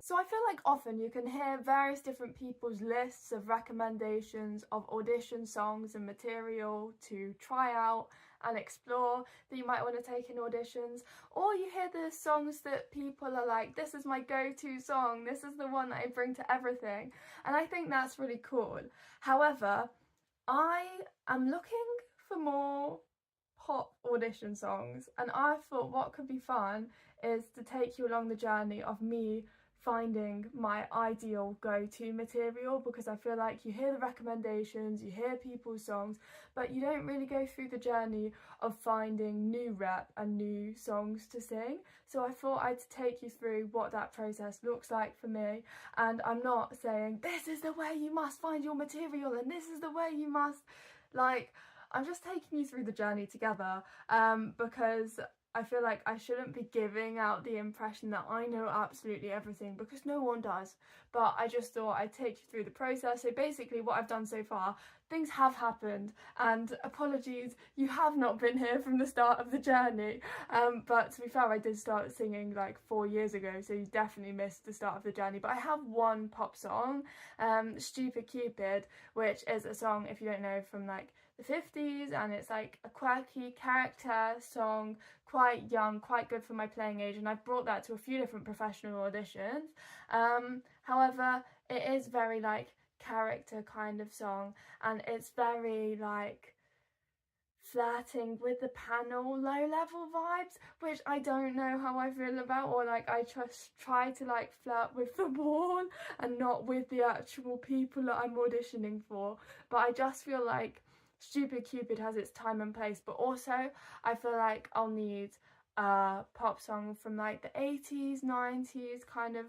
So I feel like often you can hear various different people's lists of recommendations of audition songs and material to try out and explore that you might want to take in auditions, or you hear the songs that people are like, this is my go-to song, this is the one that I bring to everything, and I think that's really cool. However, I am looking for more pop audition songs, and I thought what could be fun is to take you along the journey of me finding my ideal go-to material, because I feel like you hear the recommendations, you hear people's songs, but you don't really go through the journey of finding new rep and new songs to sing. So I thought I'd take you through what that process looks like for me, and I'm not saying this is the way you must find your material and this is the way you must, like, I'm just taking you through the journey together, because I feel like I shouldn't be giving out the impression that I know absolutely everything, because no one does, but I just thought I'd take you through the process. So basically what I've done so far, things have happened, and apologies, you have not been here from the start of the journey, but to be fair, I did start singing like 4 years ago, so you definitely missed the start of the journey. But I have one pop song, Stupid Cupid, which is a song, if you don't know, from like the 50s, and it's like a quirky character song, quite young, quite good for my playing age, and I've brought that to a few different professional auditions. However, it is very like character kind of song, and it's very like flirting with the panel low level vibes, which I don't know how I feel about, or like I just try to like flirt with the wall and not with the actual people that I'm auditioning for. But I just feel like Stupid Cupid has its time and place, but also I feel like I'll need a pop song from like the 80s, 90s, kind of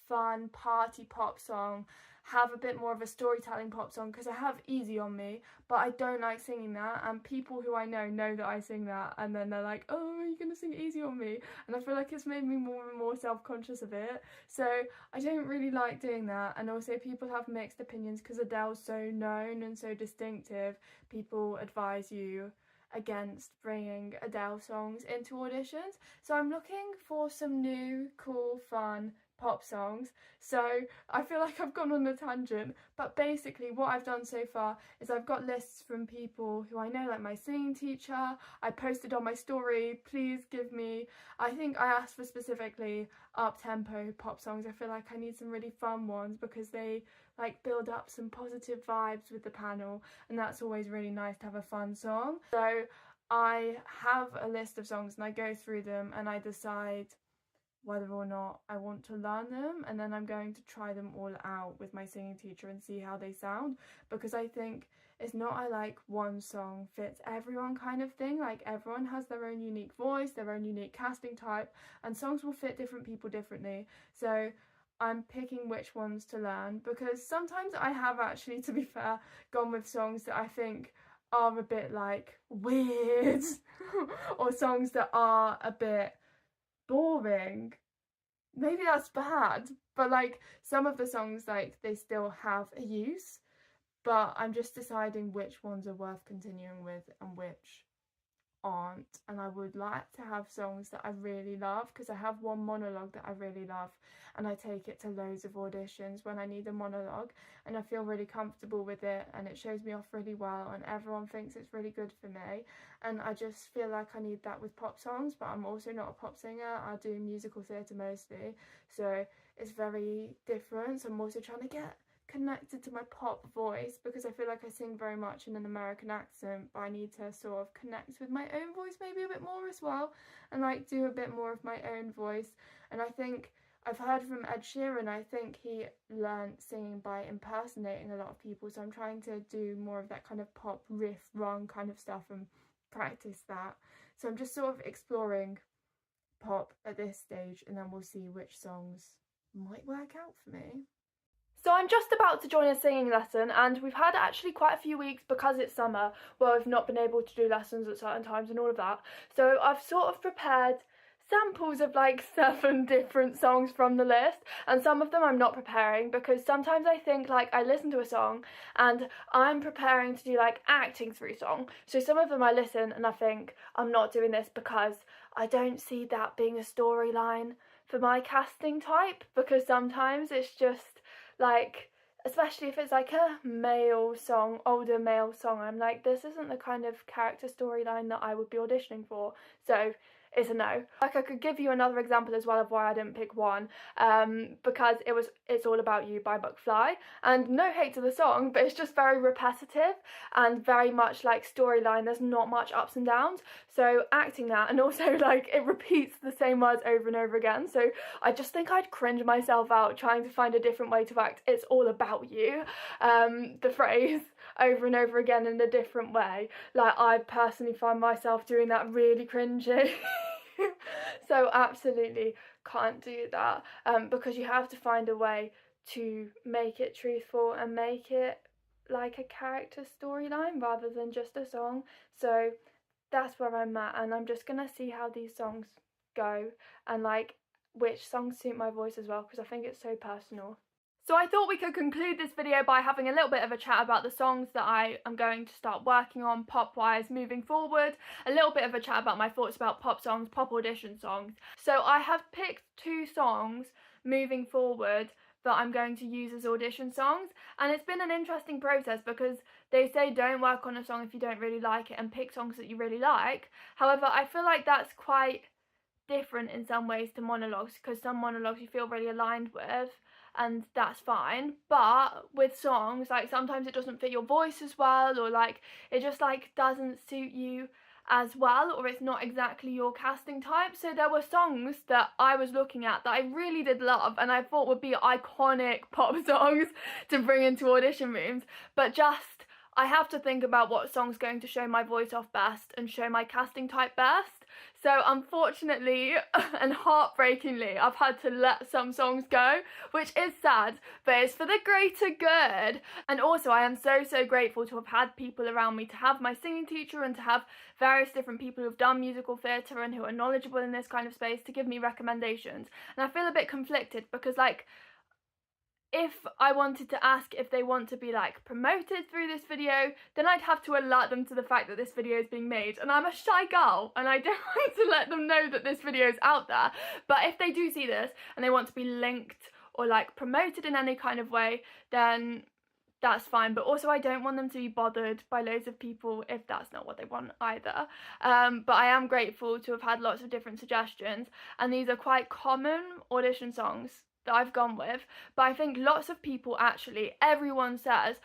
fun party pop song, have a bit more of a storytelling pop song, because I have Easy on Me, but I don't like singing that, and people who I know that I sing that, and then they're like, oh, are you gonna sing Easy on Me? And I feel like it's made me more and more self-conscious of it, so I don't really like doing that. And also people have mixed opinions, because Adele's so known and so distinctive. People advise you against bringing Adele songs into auditions, so I'm looking for some new, cool, fun pop songs. So I feel like I've gone on a tangent, but basically what I've done so far is I've got lists from people who I know, like my singing teacher. I posted on my story, please give me, I think I asked for specifically up-tempo pop songs. I feel like I need some really fun ones, because they like build up some positive vibes with the panel, and that's always really nice to have a fun song. So I have a list of songs, and I go through them and I decide whether or not I want to learn them, and then I'm going to try them all out with my singing teacher and see how they sound, because I think it's not a like one song fits everyone kind of thing. Like, everyone has their own unique voice, their own unique casting type, and songs will fit different people differently. So I'm picking which ones to learn, because sometimes I have actually, to be fair, gone with songs that I think are a bit like weird or songs that are a bit boring. Maybe that's bad, but like some of the songs, like they still have a use, but I'm just deciding which ones are worth continuing with and which aren't. And I would like to have songs that I really love, because I have one monologue that I really love, and I take it to loads of auditions when I need a monologue, and I feel really comfortable with it, and it shows me off really well, and everyone thinks it's really good for me. And I just feel like I need that with pop songs, but I'm also not a pop singer. I do musical theatre mostly, so it's very different. So I'm also trying to get connected to my pop voice, because I feel like I sing very much in an American accent, but I need to sort of connect with my own voice maybe a bit more as well, and like do a bit more of my own voice. And I think I've heard from Ed Sheeran, I think he learnt singing by impersonating a lot of people, so I'm trying to do more of that kind of pop riff run kind of stuff and practice that. So I'm just sort of exploring pop at this stage, and then we'll see which songs might work out for me. So I'm just about to join a singing lesson, and we've had actually quite a few weeks, because it's summer, where I've not been able to do lessons at certain times and all of that. So I've sort of prepared samples of like 7 different songs from the list, and some of them I'm not preparing, because sometimes I think like I listen to a song and I'm preparing to do like acting through song. So some of them I listen and I think I'm not doing this because I don't see that being a storyline for my casting type, because sometimes it's just like, especially if it's like a male song, older male song, I'm like, this isn't the kind of character storyline that I would be auditioning for, so it's a no. Like, I could give you another example as well of why I didn't pick One, because It's All About You by McFly, and no hate to the song, but it's just very repetitive and very much like storyline, there's not much ups and downs, so acting that, and also like it repeats the same words over and over again, so I just think I'd cringe myself out trying to find a different way to act It's All About You, the phrase, over and over again in a different way. Like, I personally find myself doing that really cringy. So absolutely can't do that, because you have to find a way to make it truthful and make it like a character storyline rather than just a song. So that's where I'm at, and I'm just gonna see how these songs go and like which songs suit my voice as well, because I think it's so personal. So I thought we could conclude this video by having a little bit of a chat about the songs that I am going to start working on pop-wise moving forward, a little bit of a chat about my thoughts about pop songs, pop audition songs. So I have picked 2 songs moving forward that I'm going to use as audition songs, and it's been an interesting process because they say don't work on a song if you don't really like it and pick songs that you really like. However, I feel like that's quite different in some ways to monologues, because some monologues you feel really aligned with, and that's fine, but with songs, like, sometimes it doesn't fit your voice as well, or like it just like doesn't suit you as well, or it's not exactly your casting type. So there were songs that I was looking at that I really did love and I thought would be iconic pop songs to bring into audition rooms, but just I have to think about what song's going to show my voice off best and show my casting type best. So unfortunately and heartbreakingly, I've had to let some songs go, which is sad, but it's for the greater good. And also I am so grateful to have had people around me, to have my singing teacher and to have various different people who've done musical theatre and who are knowledgeable in this kind of space to give me recommendations. And I feel a bit conflicted because, like, if I wanted to ask if they want to be like promoted through this video, then I'd have to alert them to the fact that this video is being made, and I'm a shy girl and I don't want to let them know that this video is out there. But if they do see this and they want to be linked or like promoted in any kind of way, then that's fine. But also I don't want them to be bothered by loads of people if that's not what they want either. But I am grateful to have had lots of different suggestions, and these are quite common audition songs that I've gone with, but I think lots of people, actually everyone says,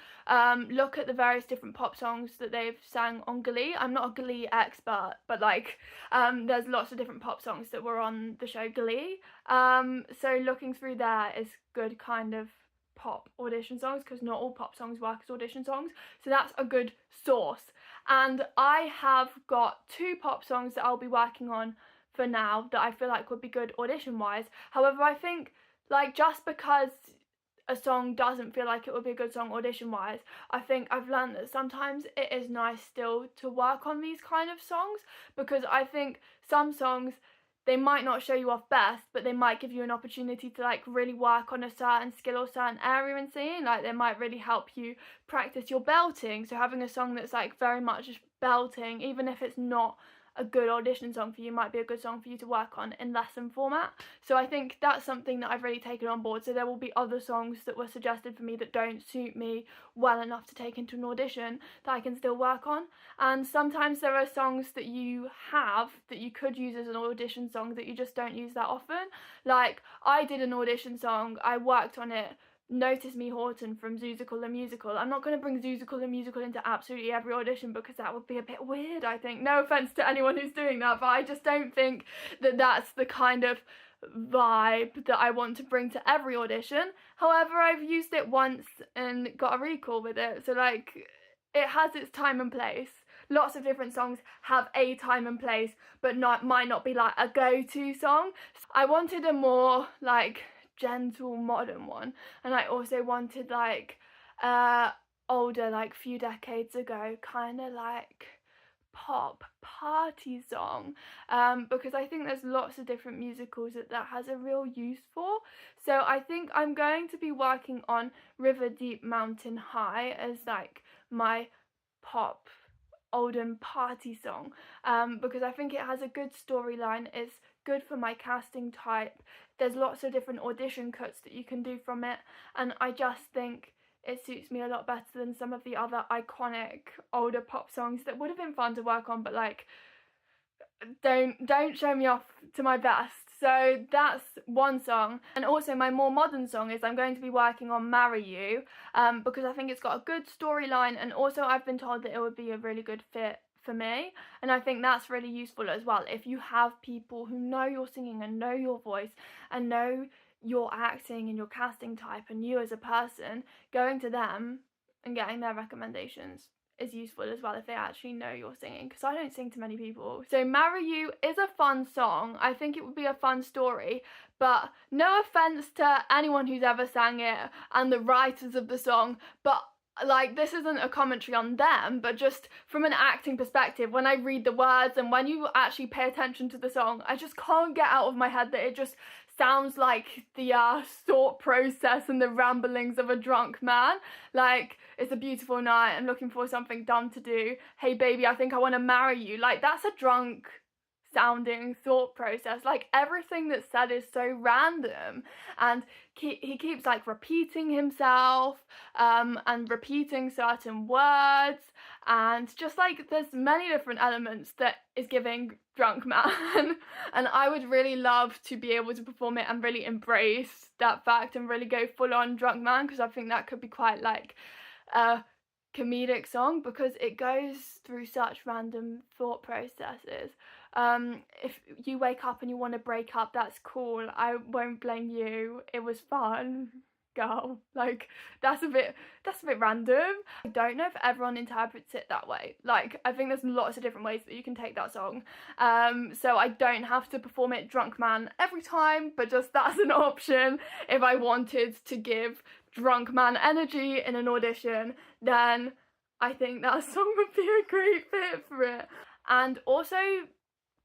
look at the various different pop songs that they've sang on Glee. I'm not a Glee expert, but like there's lots of different pop songs that were on the show Glee, so looking through there is good kind of pop audition songs, because not all pop songs work as audition songs, so that's a good source. And I have got 2 pop songs that I'll be working on for now that I feel like would be good audition wise. However, I think, like, just because a song doesn't feel like it would be a good song audition wise, I think I've learned that sometimes it is nice still to work on these kind of songs, because I think some songs, they might not show you off best, but they might give you an opportunity to like really work on a certain skill or certain area in singing. Like, they might really help you practice your belting, so having a song that's like very much belting, even if it's not a good audition song for you, might be a good song for you to work on in lesson format. So I think that's something that I've really taken on board. So there will be other songs that were suggested for me that don't suit me well enough to take into an audition that I can still work on. And sometimes there are songs that you have that you could use as an audition song that you just don't use that often. Like, I did an audition song, I worked on it, Notice Me Horton from Zoozical the Musical. I'm not going to bring Zoozical the Musical into absolutely every audition because that would be a bit weird, I think. No offence to anyone who's doing that, but I just don't think that that's the kind of vibe that I want to bring to every audition. However, I've used it once and got a recall with it, so like, it has its time and place. Lots of different songs have a time and place, but might not be like a go-to song. I wanted a more like gentle modern one, and I also wanted like older, like few decades ago, kind of like pop party song, because I think there's lots of different musicals that has a real use for. So I think I'm going to be working on River Deep Mountain High as like my pop olden party song, because I think it has a good storyline, it's good for my casting type, there's lots of different audition cuts that you can do from it, and I just think it suits me a lot better than some of the other iconic older pop songs that would have been fun to work on, but like, don't show me off to my best. So that's one song. And also my more modern song is I'm going to be working on Marry You, because I think it's got a good storyline, and also I've been told that it would be a really good fit for me, and I think that's really useful as well. If you have people who know your singing and know your voice and know your acting and your casting type and you as a person, going to them and getting their recommendations is useful as well if they actually know you're singing, because I don't sing to many people. So Marry You is a fun song. I think it would be a fun story, but no offense to anyone who's ever sang it and the writers of the song, but like, this isn't a commentary on them, but just from an acting perspective, when I read the words and when you actually pay attention to the song, I just can't get out of my head that it just sounds like the thought process and the ramblings of a drunk man. Like, it's a beautiful night, I'm looking for something dumb to do, hey baby, I think I want to marry you. Like, that's a drunk sounding thought process. Like, everything that's said is so random, and he keeps like repeating himself and repeating certain words, and just like there's many different elements that is giving drunk man and I would really love to be able to perform it and really embrace that fact and really go full on drunk man, because I think that could be quite like a comedic song, because it goes through such random thought processes. If you wake up and you want to break up, that's cool, I won't blame you, it was fun, girl. Like, that's a bit random. I don't know if everyone interprets it that way. Like, I think there's lots of different ways that you can take that song, so I don't have to perform it drunk man every time, but just that's an option. If I wanted to give drunk man energy in an audition, then I think that song would be a great fit for it. And also,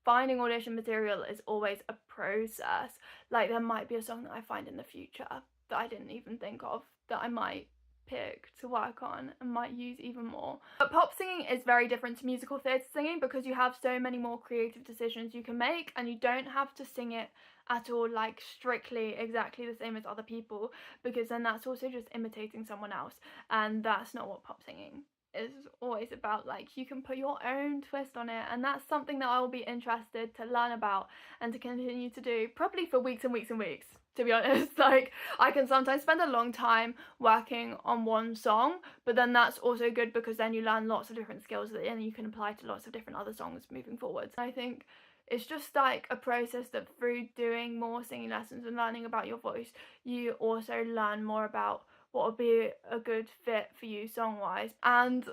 finding audition material is always a process. Like, there might be a song that I find in the future that I didn't even think of that I might pick to work on and might use even more. But pop singing is very different to musical theatre singing, because you have so many more creative decisions you can make, and you don't have to sing it at all like strictly exactly the same as other people, because then that's also just imitating someone else, and that's not what pop singing is always about. Like, you can put your own twist on it, and that's something that I will be interested to learn about and to continue to do, probably for weeks and weeks and weeks, to be honest. Like, I can sometimes spend a long time working on one song, but then that's also good because then you learn lots of different skills that then you can apply to lots of different other songs moving forwards. I think it's just like a process that through doing more singing lessons and learning about your voice, you also learn more about what would be a good fit for you song-wise. And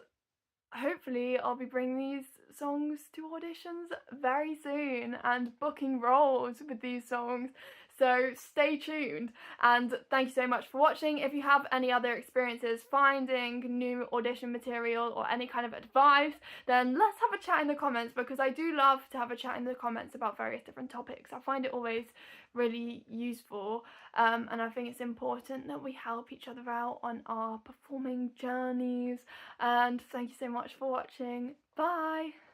hopefully I'll be bringing these songs to auditions very soon and booking roles with these songs, so stay tuned. And thank you so much for watching. If you have any other experiences finding new audition material or any kind of advice, then let's have a chat in the comments, because I do love to have a chat in the comments about various different topics. I find it always really useful, and I think it's important that we help each other out on our performing journeys. And thank you so much for watching. Bye!